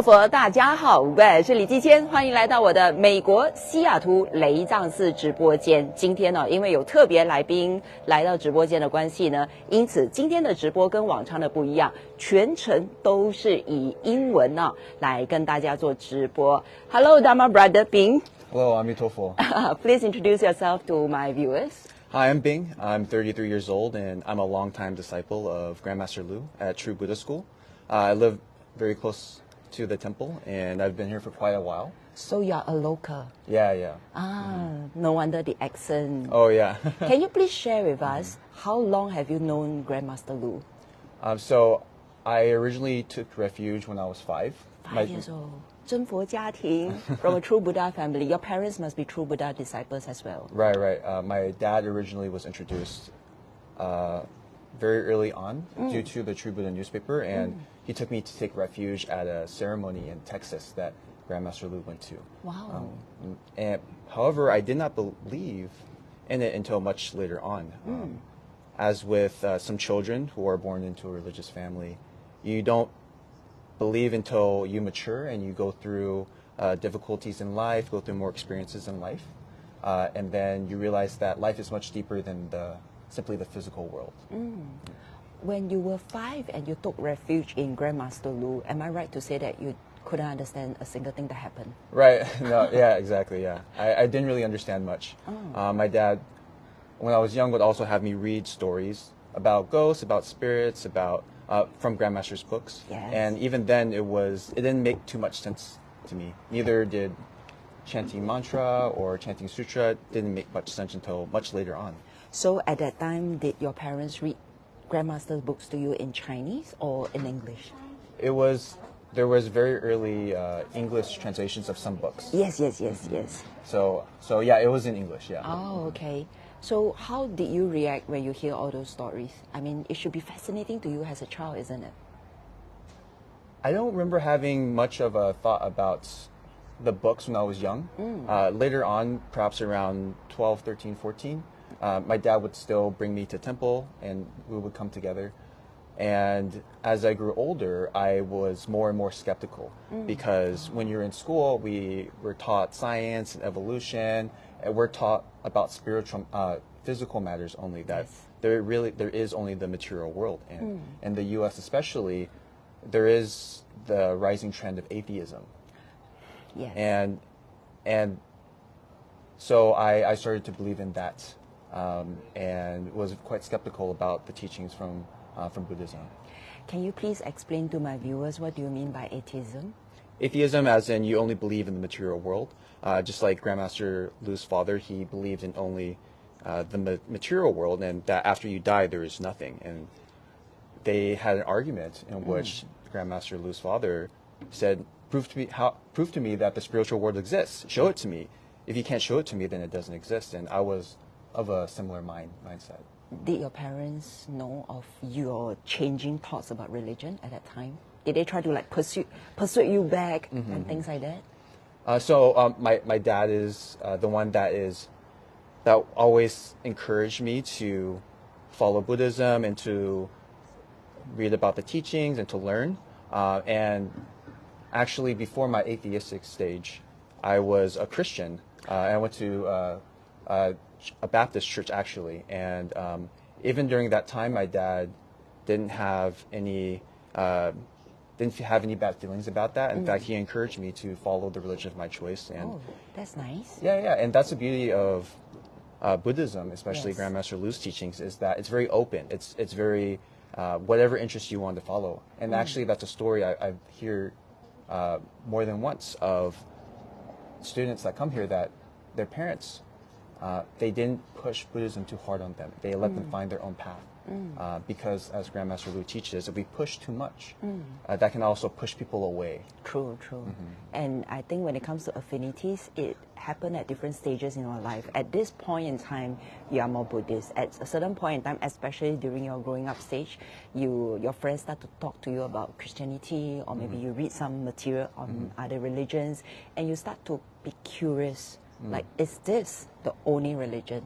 佛，大家好，我是李继谦，欢迎来到我的美国西雅图雷藏寺直播间。今天呢，因为有特别来宾来到直播间的关系呢，因此今天的直播跟往常的不一样，全程都是以英文呢来跟大家做直播。Hello, Dharma brother Bing. Hello, I'm Itofo. Please introduce yourself to my viewers. Hi, I'm Bing. I'm 33 years old, and I'm a longtime disciple of Grandmaster Lu at True Buddhist School. I live very close to the temple, and I've been here for quite a while. So you're a local. Yeah. No wonder the accent. Oh, yeah. Can you please share with us how long have you known Grandmaster Lu? So I originally took refuge when I was 5. 5 years old. 真佛家庭 from a true Buddha family. Your parents must be true Buddha disciples as well. Right. My dad originally was introduced very early on due to the True Buddha newspaper, and he took me to take refuge at a ceremony in Texas that Grandmaster Lu went to. Wow. However, I did not believe in it until much later on. As with some children who are born into a religious family, you don't believe until you mature and you go through difficulties in life, go through more experiences in life, and then you realize that life is much deeper than simply the physical world. When you were 5 and you took refuge in Grandmaster Lu, am I right to say that you couldn't understand a single thing that happened? Right. No. Yeah. Exactly. Yeah. I didn't really understand much. My dad, when I was young, would also have me read stories about ghosts, about spirits, about from Grandmaster's books. Yes. And even then, it didn't make too much sense to me. Neither did chanting mantra or chanting sutra. Didn't make much sense until much later on. So at that time, did your parents read Grandmaster's books to you in Chinese or in English? There was very early English translations of some books. Yes. So yeah, it was in English. Yeah. Oh, okay. So how did you react when you hear all those stories? I mean, it should be fascinating to you as a child, isn't it? I don't remember having much of a thought about the books when I was young. Later on, perhaps around 12, 13, 14, my dad would still bring me to temple and we would come together. And as I grew older, I was more and more skeptical because when you're in school, we were taught science and evolution, and we're taught about spiritual, physical matters only, that there is only the material world. And in the U.S. especially, there is the rising trend of atheism. Yes. And so I started to believe in that and was quite skeptical about the teachings from Buddhism. Can you please explain to my viewers what do you mean by atheism? Atheism, as in you only believe in the material world. Just like Grandmaster Lu's father, he believed in only the material world, and that after you die, there is nothing. And they had an argument in which Grandmaster Lu's father said, "Prove to me that the spiritual world exists. Show it to me. If you can't show it to me, then it doesn't exist." And I was of a similar mindset. Did your parents know of your changing thoughts about religion at that time? Did they try to like persuade you back and things like that? So my dad is the one that always encouraged me to follow Buddhism and to read about the teachings and to learn. And actually, before my atheistic stage, I was a Christian. I went to a Baptist church actually, and even during that time, my dad didn't have any bad feelings about that. In fact, he encouraged me to follow the religion of my choice. And that's nice. Yeah, and that's the beauty of Buddhism, especially Grandmaster Lu's teachings, is that it's very open. It's very whatever interest you want to follow. And actually, that's a story I've heard more than once of students that come here that their parents, they didn't push Buddhism too hard on them. They let them find their own path. Because as Grandmaster Lu teaches, if we push too much, that can also push people away. True. And I think when it comes to affinities, it happened at different stages in our life. At this point in time, you are more Buddhist. At a certain point in time, especially during your growing up stage, your friends start to talk to you about Christianity, or maybe you read some material on other religions, and you start to be curious. Like, is this the only religion?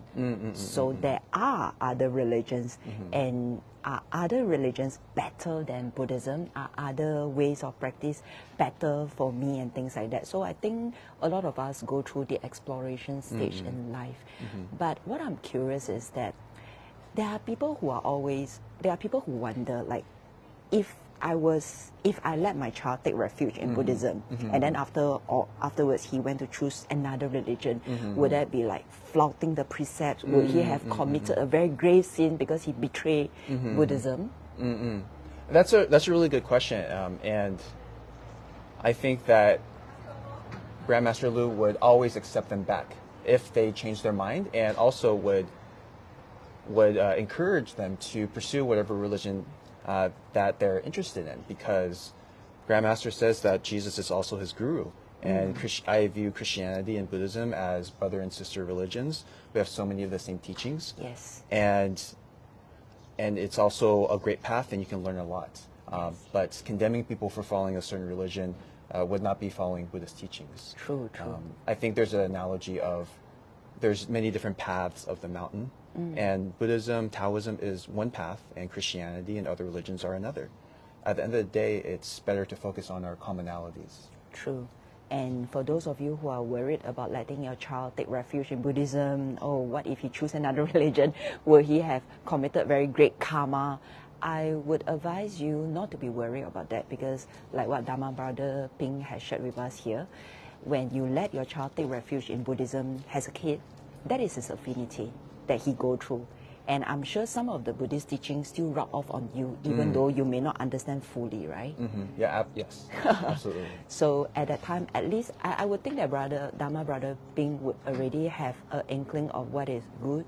So there are other religions, and are other religions better than Buddhism? Are other ways of practice better for me and things like that? So I think a lot of us go through the exploration stage in life. But what I'm curious is that there are people who wonder, like, if I let my child take refuge in Buddhism, and then afterwards he went to choose another religion, would that be like flouting the precepts? Would he have committed a very grave sin because he betrayed Buddhism? That's a really good question, and I think that Grandmaster Lu would always accept them back if they change their mind, and also would encourage them to pursue whatever religion that they're interested in, because Grandmaster says that Jesus is also his guru. And I view Christianity and Buddhism as brother and sister religions. We have so many of the same teachings. Yes. And it's also a great path, and you can learn a lot. But condemning people for following a certain religion would not be following Buddhist teachings. True. I think there's an analogy of there's many different paths of the mountain. And Buddhism, Taoism is one path, and Christianity and other religions are another. At the end of the day, it's better to focus on our commonalities. True. And for those of you who are worried about letting your child take refuge in Buddhism, oh, what if he chooses another religion? Will he have committed very great karma? I would advise you not to be worried about that, because like what Dharma Brother Ping has shared with us here, when you let your child take refuge in Buddhism as a kid, that is his affinity that he go through. And I'm sure some of the Buddhist teachings still rub off on you, even though you may not understand fully, right? Yeah, yes, absolutely. So at that time, at least, I would think that Dharma Brother Ping would already have an inkling of what is good,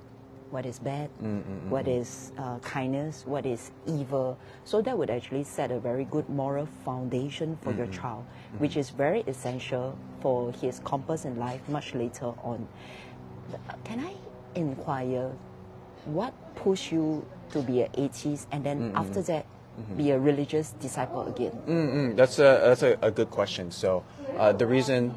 what is bad, what is kindness, what is evil. So that would actually set a very good moral foundation for your child, which is very essential for his compass in life much later on. Can I inquire, what pushed you to be an atheist, and then after that be a religious disciple again? That's a good question. So the reason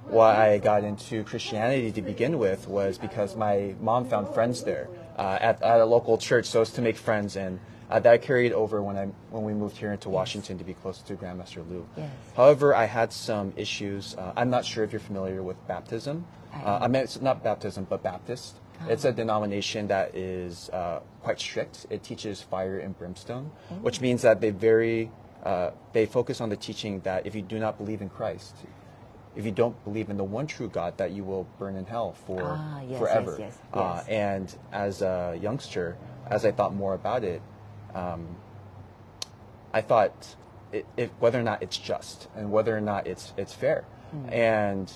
why I got into Christianity to begin with was because my mom found friends there at a local church, so as to make friends, and that carried over when we moved here into Washington to be close to Grandmaster Lu. Yes. However, I had some issues. I'm not sure if you're familiar with baptism. I mean, it's not baptism, but Baptist. It's a denomination that is quite strict. It teaches fire and brimstone, which means that they focus on the teaching that if you do not believe in Christ, if you don't believe in the one true God, that you will burn in hell forever. Yes. And as a youngster, as I thought more about it, I thought whether or not it's just and whether or not it's fair. And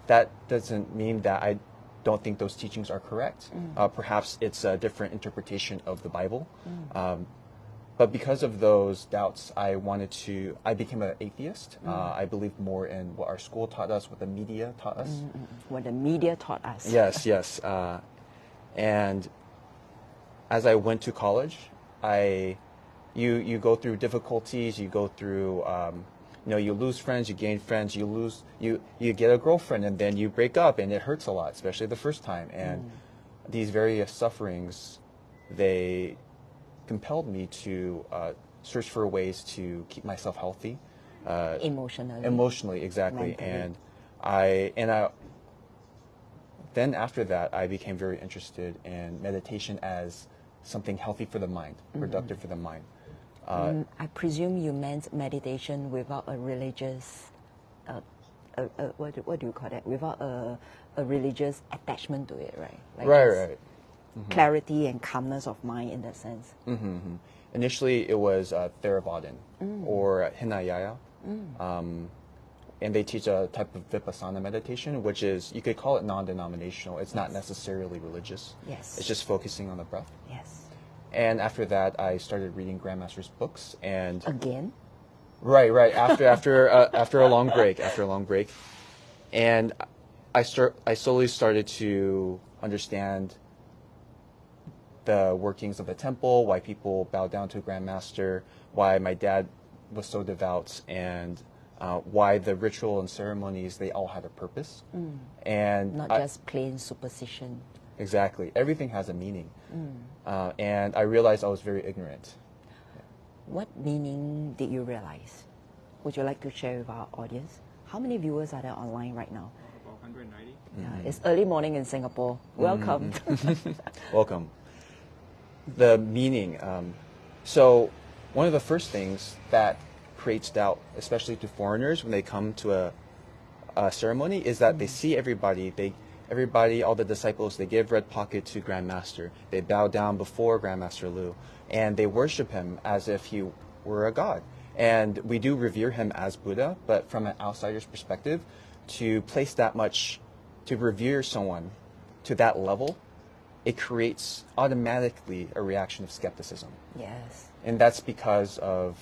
that doesn't mean that I don't think those teachings are correct. Perhaps it's a different interpretation of the Bible. But because of those doubts, I became an atheist. I believed more in what our school taught us, what the media taught us. What the media taught us. Yes. And as I went to college, you go through difficulties, you go through, you lose friends, you gain friends, you get a girlfriend, and then you break up, and it hurts a lot, especially the first time. And these various sufferings, they compelled me to search for ways to keep myself healthy. Emotionally, exactly. Mentally. And then after that, I became very interested in meditation as something healthy for the mind, productive for the mind. I presume you meant meditation without a religious, what do you call that? Without a religious attachment to it, right? Like Right. Clarity and calmness of mind in that sense. Initially, it was Theravada or Hinayana. And they teach a type of vipassana meditation, which is, you could call it non-denominational. It's not necessarily religious. Yes. It's just focusing on the breath. Yes. And after that, I started reading Grandmaster's books. And again? Right. After a long break. And I slowly started to understand the workings of the temple, why people bow down to Grandmaster, why my dad was so devout, and why the ritual and ceremonies, they all had a purpose. And not just plain superstition. Exactly. Everything has a meaning. And I realized I was very ignorant. What meaning did you realize? Would you like to share with our audience? How many viewers are there online right now? About 190. Yeah, it's early morning in Singapore. Welcome. Welcome. The meaning. So one of the first things that creates doubt, especially to foreigners when they come to a ceremony, is that they see everybody. Everybody, all the disciples, they give red pocket to Grandmaster. They bow down before Grandmaster Lu, and they worship him as if he were a god. And we do revere him as Buddha, but from an outsider's perspective, to place that much, to revere someone to that level, it creates automatically a reaction of skepticism. Yes. And that's because of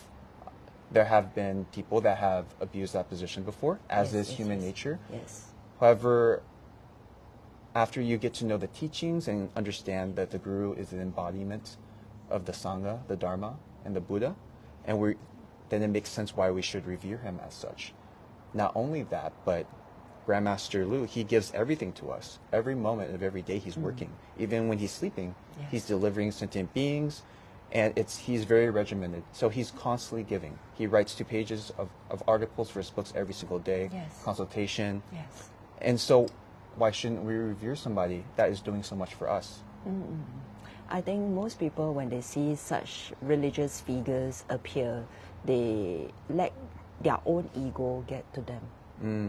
there have been people that have abused that position before, as is human nature. Yes. However, after you get to know the teachings and understand that the Guru is an embodiment of the Sangha, the Dharma, and the Buddha, and then it makes sense why we should revere him as such. Not only that, but Grandmaster Lu, he gives everything to us. Every moment of every day he's working. Even when he's sleeping, he's delivering sentient beings, and he's very regimented. So he's constantly giving. He writes 2 pages of articles for his books every single day, consultation. Yes. And so why shouldn't we revere somebody that is doing so much for us? I think most people, when they see such religious figures appear, they let their own ego get to them.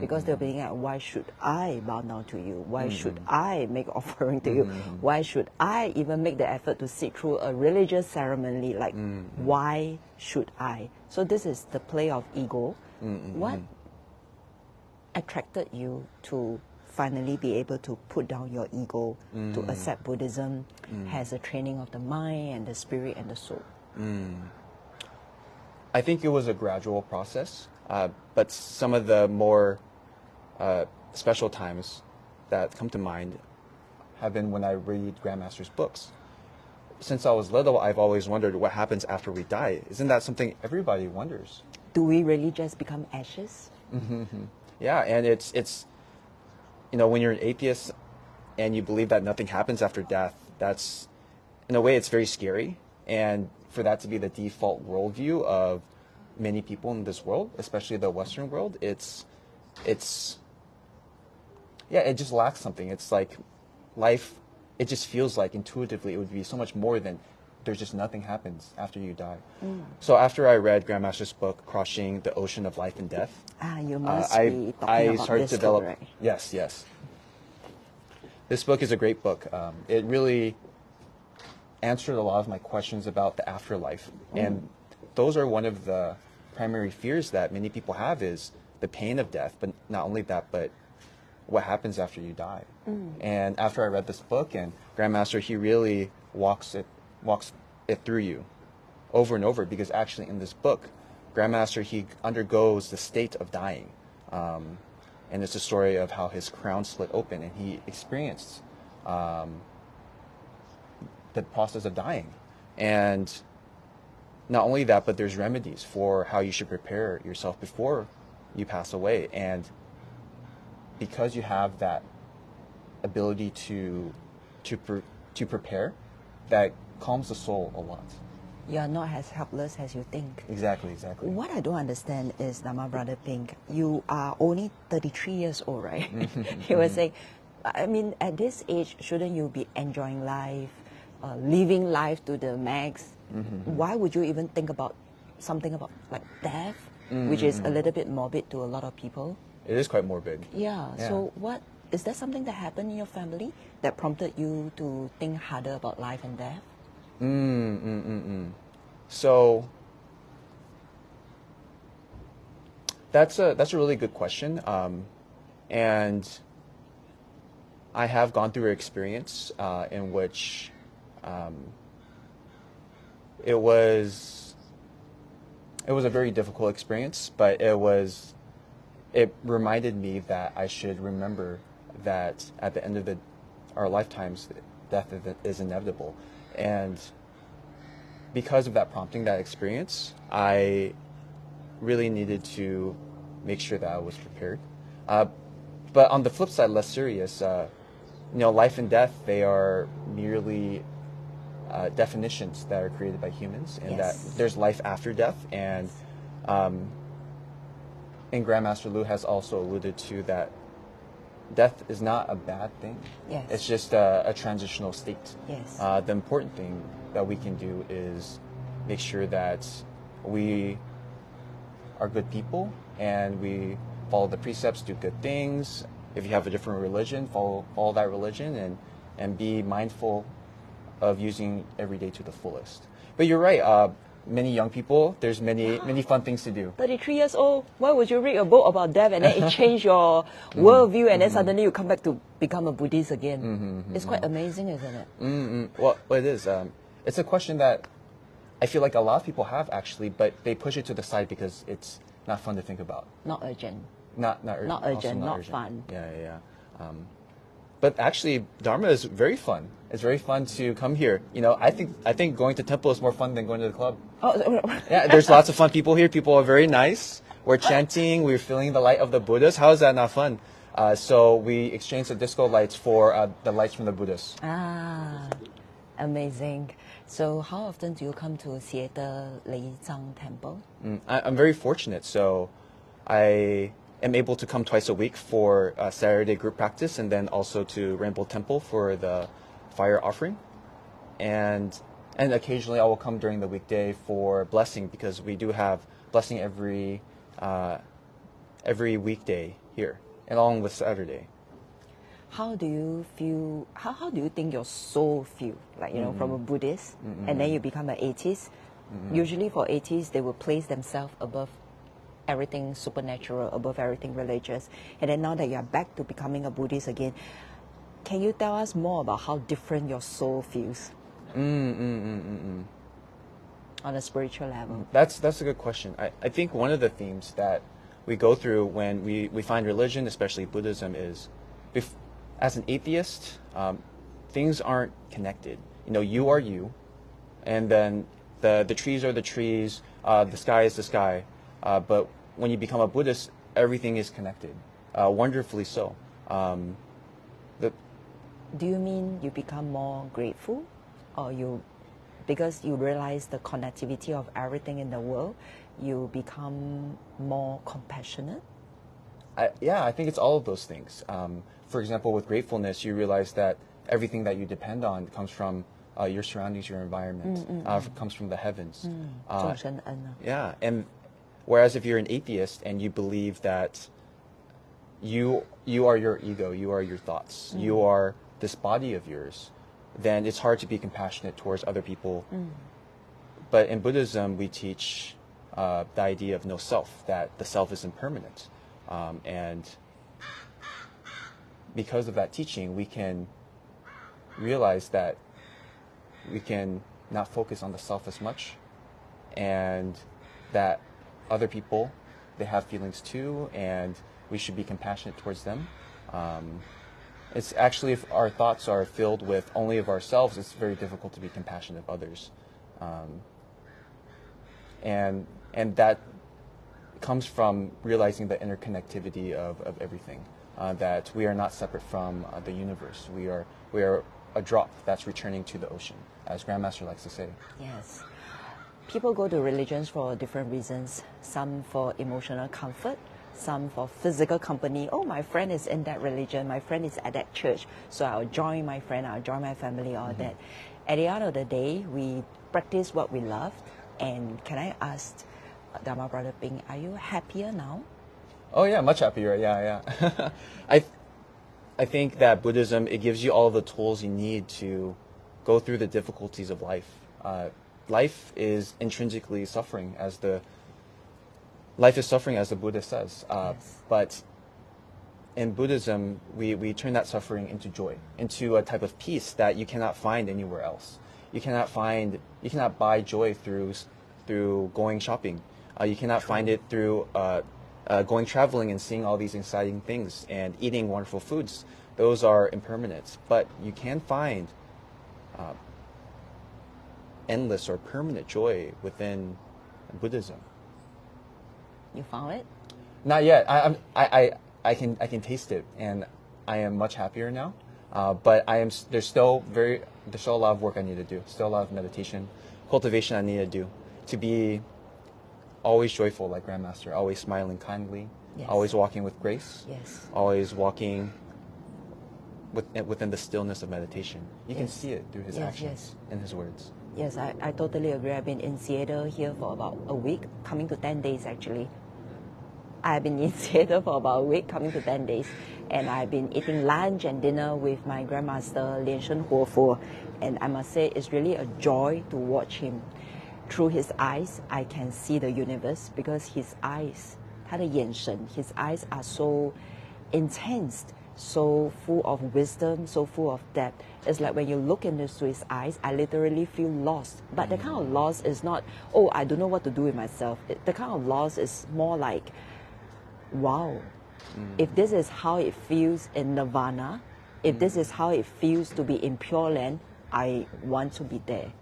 Because they're being like, why should I bow down to you? Why should I make offering to you? Why should I even make the effort to sit through a religious ceremony? Like, why should I? So this is the play of ego. What attracted you to finally be able to put down your ego, to accept Buddhism as a training of the mind and the spirit and the soul? I think it was a gradual process, but some of the more special times that come to mind have been when I read Grandmaster's books. Since I was little, I've always wondered what happens after we die. Isn't that something everybody wonders? Do we really just become ashes? Yeah, and it's when you're an atheist and you believe that nothing happens after death, that's, in a way, it's very scary. And for that to be the default worldview of many people in this world, especially the Western world, it just lacks something. It's like life, it just feels like intuitively it would be so much more than there's just nothing happens after you die. So after I read Grandmaster's book, Crossing the Ocean of Life and Death, you must be talking about this book, right? Yes. This book is a great book. It really answered a lot of my questions about the afterlife. And those are one of the primary fears that many people have, is the pain of death, but not only that, but what happens after you die. And after I read this book, and Grandmaster, he really walks it through you over and over, because actually in this book, Grandmaster, he undergoes the state of dying. And it's a story of how his crown split open and he experienced the process of dying. And not only that, but there's remedies for how you should prepare yourself before you pass away. And because you have that ability to prepare, that calms the soul a lot. You're not as helpless as you think. Exactly. What I don't understand is, Dhamma Brother Pink, you are only 33 years old, right? You were saying, I mean, at this age, shouldn't you be enjoying life, living life to the max? Why would you even think about something about like death, which is a little bit morbid to a lot of people? It is quite morbid. Yeah. So is there something that happened in your family that prompted you to think harder about life and death? So that's a really good question, and I have gone through an experience in which it was a very difficult experience, but it reminded me that I should remember that at the end of our lifetimes, death is inevitable. And because of that prompting, that experience, I really needed to make sure that I was prepared. But on the flip side, less serious, life and death, they are merely definitions that are created by humans, and that there's life after death. And Grandmaster Lu has also alluded to that death is not a bad thing. Yes. It's just a transitional state. Yes. The important thing that we can do is make sure that we are good people and we follow the precepts, do good things. If you have a different religion, follow that religion, and be mindful of using every day to the fullest. But you're right. Many young people, there's many fun things to do. 33 years old, why would you read a book about death and then it change your worldview and then suddenly you come back to become a Buddhist again? It's quite amazing, isn't it? Well, it is. It's a question that I feel like a lot of people have actually, but they push it to the side because it's not fun to think about. Not urgent. Not urgent. Not urgent, Also not urgent. fun. Yeah. But actually, Dharma is very fun. It's very fun to come here. I think going to temple is more fun than going to the club. Oh, Yeah, there's lots of fun people here. People are very nice. We're chanting. We're feeling the light of the Buddhas. How is that not fun? So we exchange the disco lights for the lights from the Buddhas. Amazing. So how often do you come to西雅圖雷藏temple? I'm very fortunate. So I am able to come twice a week for Saturday group practice, and then also to Rainbow Temple for the fire offering. And occasionally I will come during the weekday for blessing, because we do have blessing every weekday here, along with Saturday. How do you feel? How do you think your soul feel? Like, from a Buddhist, and then you become an atheist. Usually for atheists, they will place themselves above everything supernatural, above everything religious. And then now that you are back to becoming a Buddhist again, can you tell us more about how different your soul feels on a spiritual level? That's a good question. I think one of the themes that we go through when we find religion, especially Buddhism, is as an atheist, things aren't connected. You are you, and then the trees are the trees, the sky is the sky. But when you become a Buddhist, everything is connected, wonderfully so. Do you mean you become more grateful, or because you realize the connectivity of everything in the world, you become more compassionate? I think it's all of those things. For example, with gratefulness, you realize that everything that you depend on comes from your surroundings, your environment, comes from the heavens. Yeah, and whereas if you're an atheist and you believe that you are your ego, you are your thoughts, you are this body of yours, then it's hard to be compassionate towards other people. But in Buddhism, we teach the idea of no self, that the self is impermanent. And because of that teaching, we can realize that we can not focus on the self as much, and that other people, they have feelings too, and we should be compassionate towards them. It's actually, if our thoughts are filled with only of ourselves, it's very difficult to be compassionate of others. And that comes from realizing the interconnectivity of everything, that we are not separate from the universe. We are a drop that's returning to the ocean, as Grandmaster likes to say. Yes. People go to religions for different reasons. Some for emotional comfort, some for physical company. Oh, my friend is in that religion, my friend is at that church, so I'll join my friend, I'll join my family, all that. At the end of the day, we practice what we love. And can I ask, Dharma Brother Ping, are you happier now? Oh yeah, much happier. Yeah. I think that Buddhism, it gives you all the tools you need to go through the difficulties of life. Life is intrinsically suffering, as the Buddha says. Yes. But in Buddhism, we turn that suffering into joy, into a type of peace that you cannot find anywhere else. You cannot buy joy through going shopping. You cannot find it through going traveling and seeing all these exciting things and eating wonderful foods. Those are impermanent. But you can find endless or permanent joy within Buddhism. You found it? Not yet. I can taste it, and I am much happier now. But there's still a lot of work I need to do. Still a lot of meditation, cultivation I need to do to be always joyful like Grandmaster, always smiling kindly, Yes. always walking with grace, Yes. always walking within the stillness of meditation. You can see it through his actions and his words. Yes, I totally agree. I've been in Seattle here for about a week, coming to 10 days actually. I've been in Seattle for about a week, coming to 10 days. And I've been eating lunch and dinner with my Grandmaster, Shen, and I must say it's really a joy to watch him. Through his eyes, I can see the universe because his eyes, 他的眼神, his eyes are so intense, so full of wisdom, so full of depth. It's like when you look into his eyes, I literally feel lost. But the kind of lost is not, oh, I don't know what to do with myself. The kind of lost is more like, wow, if this is how it feels in Nirvana, if this is how it feels to be in Pure Land, I want to be there.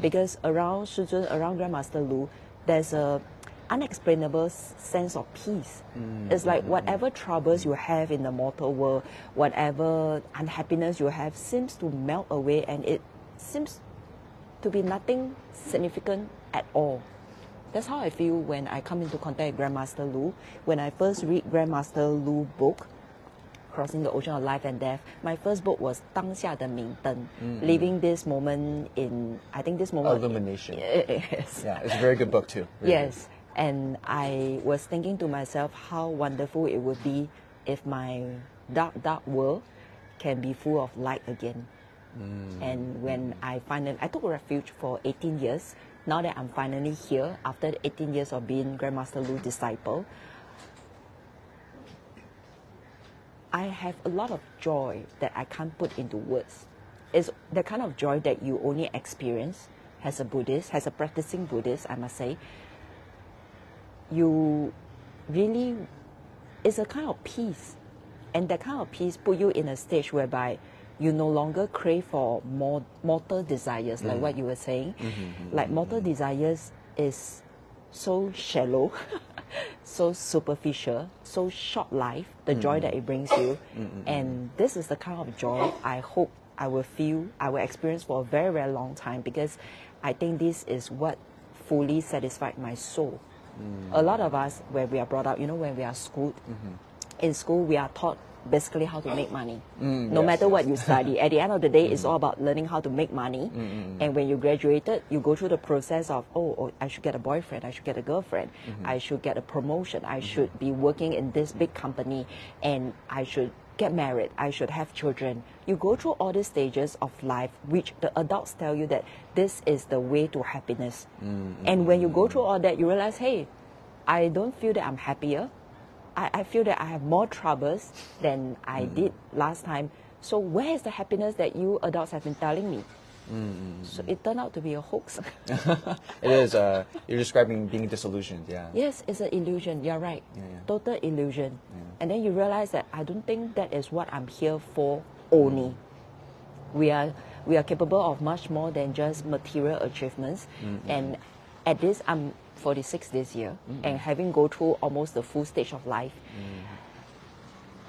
Because around Shizun, around Grandmaster Lu, there's a unexplainable sense of peace. It's like whatever troubles you have in the mortal world, whatever unhappiness you have seems to melt away, and it seems to be nothing significant at all. That's how I feel when I come into contact with Grandmaster Lu. When I first read Grandmaster Lu's book, Crossing the Ocean of Life and Death, my first book was 当下的明灯, living this moment in, I think this moment... Illumination. Yes. Yeah, it's a very good book too. Really yes. Good. And I was thinking to myself how wonderful it would be if my dark, dark world can be full of light again. And when I took refuge for 18 years. Now that I'm finally here, after 18 years of being Grandmaster Lu's disciple, I have a lot of joy that I can't put into words. It's the kind of joy that you only experience as a Buddhist, as a practicing Buddhist, I must say. You really, it's a kind of peace. And that kind of peace put you in a stage whereby you no longer crave for mortal desires, like what you were saying. Like mortal desires is so shallow, so superficial, so short life, the joy that it brings you. And this is the kind of joy I hope I will feel, I will experience for a very, very long time, because I think this is what fully satisfied my soul. A lot of us, when we are brought up, when we are schooled, in school we are taught basically how to make money. No matter what you study, at the end of the day, it's all about learning how to make money. And when you graduated, you go through the process of, oh, I should get a boyfriend, I should get a girlfriend, I should get a promotion, I should be working in this big company, and I should get married, I should have children. You go through all these stages of life, which the adults tell you that this is the way to happiness. And when you go through all that, you realize, hey, I don't feel that I'm happier. I feel that I have more troubles than I did last time. So where is the happiness that you adults have been telling me? So it turned out to be a hoax. It is. You're describing being disillusioned, yeah. Yes, it's an illusion. You're right. Yeah. Total illusion. And then you realize that I don't think that is what I'm here for only. We are capable of much more than just material achievements. And at this, I'm 46 this year, and having go through almost the full stage of life,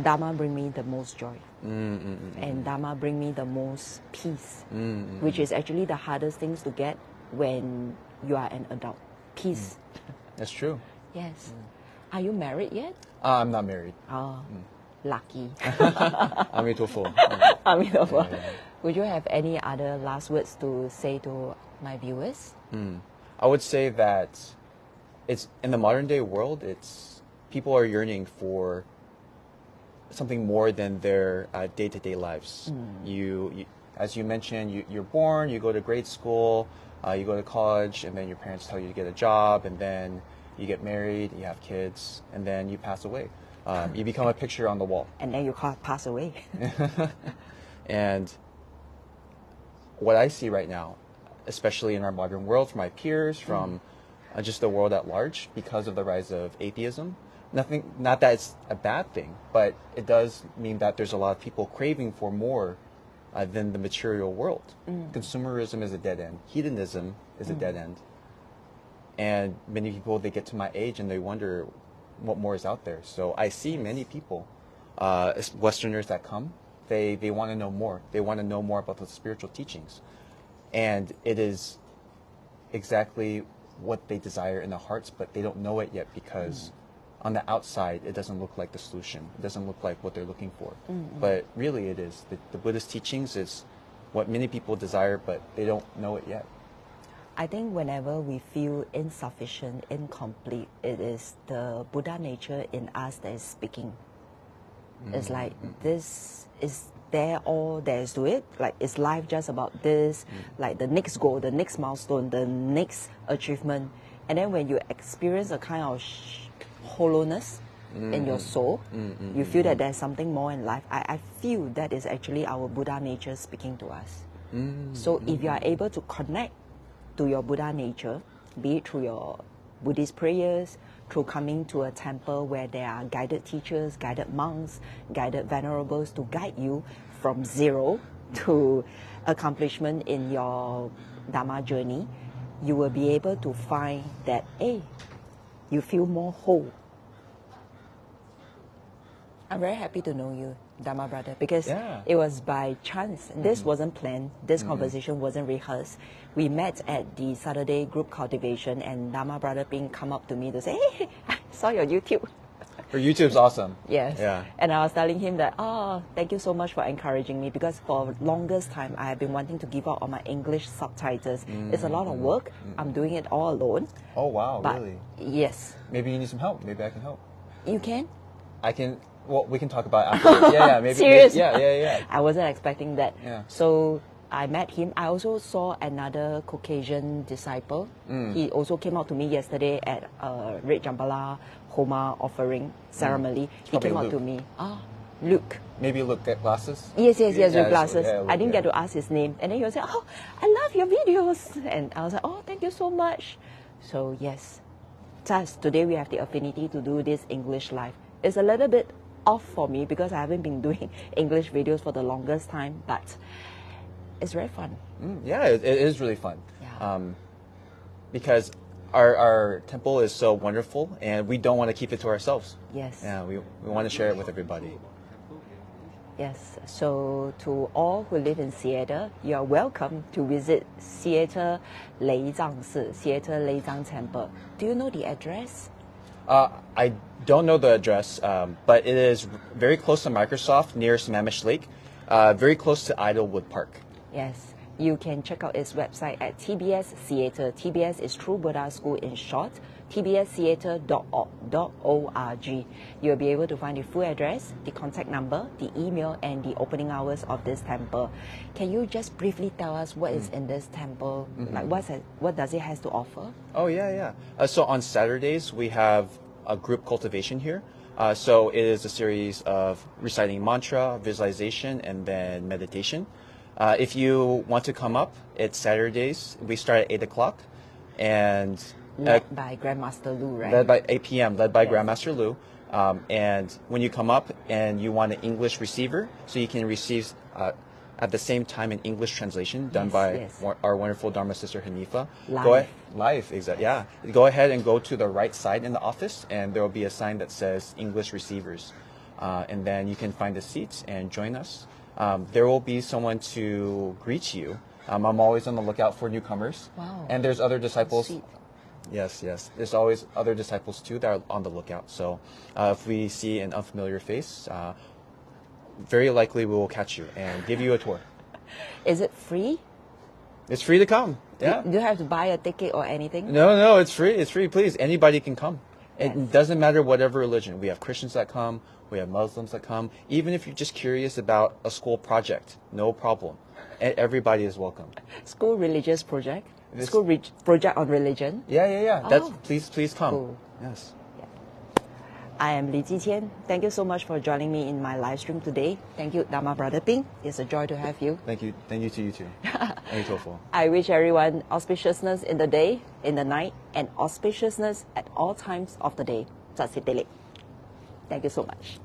Dharma bring me the most joy. And Dharma bring me the most peace, which is actually the hardest things to get when you are an adult. Peace. That's true. Yes. Are you married yet? I'm not married. Oh, lucky. Amitofo. Amitofo. Would you have any other last words to say to my viewers? I would say that it's in the modern day world, people are yearning for something more than their day-to-day lives. You, as you mentioned, you're born, you go to grade school, you go to college, and then your parents tell you to get a job, and then you get married, you have kids, and then you pass away. You become a picture on the wall. And then you pass away. And what I see right now, especially in our modern world, from my peers, from just the world at large, because of the rise of atheism. Not that it's a bad thing, but it does mean that there's a lot of people craving for more than the material world. Consumerism is a dead end. Hedonism is a dead end. And many people, they get to my age and they wonder what more is out there. So I see many people, Westerners that come They want to know more. They want to know more about the spiritual teachings. And it is exactly what they desire in their hearts, but they don't know it yet because on the outside, it doesn't look like the solution. It doesn't look like what they're looking for. But really it is. The Buddhist teachings is what many people desire, but they don't know it yet. I think whenever we feel insufficient, incomplete, it is the Buddha nature in us that is speaking. It's like, this is there all there is to it. Like, is life just about this? Like the next goal, the next milestone, the next achievement. And then when you experience a kind of hollowness in your soul, you feel that there's something more in life. I feel that is actually our Buddha nature speaking to us. So if you are able to connect to your Buddha nature, be it through your Buddhist prayers, through coming to a temple where there are guided teachers, guided monks, guided venerables to guide you from zero to accomplishment in your Dharma journey, you will be able to find that, hey, you feel more whole. I'm very happy to know you, Dharma brother, because it was by chance. This wasn't planned. This conversation wasn't rehearsed. We met at the Saturday group cultivation, and Dharma brother Ping come up to me to say, hey, I saw your YouTube. Her YouTube's awesome. Yes. Yeah. And I was telling him that, oh, thank you so much for encouraging me, because for longest time, I have been wanting to give out on my English subtitles. It's a lot of work. I'm doing it all alone. Oh, wow, But really? yes. Maybe you need some help. Maybe I can help. You can? I can. Well, we can talk about it afterwards. Maybe. Serious? Yeah. I wasn't expecting that. Yeah. So I met him. I also saw another Caucasian disciple. He also came out to me yesterday at a Red Jambala Homa offering ceremony. He came out to me. Luke. Maybe Luke get glasses? Yes, with glasses. Luke, I didn't get to ask his name. And then he was like, oh, I love your videos. And I was like, oh, thank you so much. So yes. Thus, today we have the affinity to do this English live. It's a little bit off for me because I haven't been doing English videos for the longest time, but it's very fun. Yeah, it is really fun. Yeah. Because our temple is so wonderful, and we don't want to keep it to ourselves. Yes. Yeah, we want to share it with everybody. Yes. So to all who live in Seattle, you are welcome to visit Seattle Lei Zang Si, Seattle Lei Zang Temple. Do you know the address? I don't know the address, but it is very close to Microsoft, near Sammamish Lake, very close to Idlewood Park. Yes, you can check out its website at TBS Seattle. TBS is True Buddha School in short, tbsseattle.org. You'll be able to find the full address, the contact number, the email, and the opening hours of this temple. Can you just briefly tell us what is in this temple? Like what does it has to offer? Oh, yeah. So on Saturdays, we have a group cultivation here. So it is a series of reciting mantra, visualization, and then meditation. If you want to come up, it's Saturdays. We start at 8 o'clock. And Led by Grandmaster Lu, right? led by 8 p.m., led by Grandmaster Lu. And when you come up and you want an English receiver, so you can receive at the same time an English translation done by our wonderful Dharma sister Hanifa. Live, exactly. Yeah. Go ahead and go to the right side in the office, and there will be a sign that says English receivers. And then you can find the seats and join us. There will be someone to greet you. I'm always on the lookout for newcomers. Wow. And there's other disciples. Sweet. Yes. There's always other disciples too that are on the lookout. So if we see an unfamiliar face, very likely we will catch you and give you a tour. Is it free? It's free to come. Yeah. Do you have to buy a ticket or anything? No, it's free. It's free. Please, anybody can come. Yes. It doesn't matter whatever religion. We have Christians that come. We have Muslims that come. Even if you're just curious about a school project, no problem. Everybody is welcome. School religious project? Project on religion? Yeah. Oh. Please come. Cool. Yes. I am Li Jiqian. Thank you so much for joining me in my live stream today. Thank you, Dharma Brother Ping. It's a joy to have you. Thank you to you too. Thank you, Tofu. I wish everyone auspiciousness in the day, in the night, and auspiciousness at all times of the day. Thank you so much.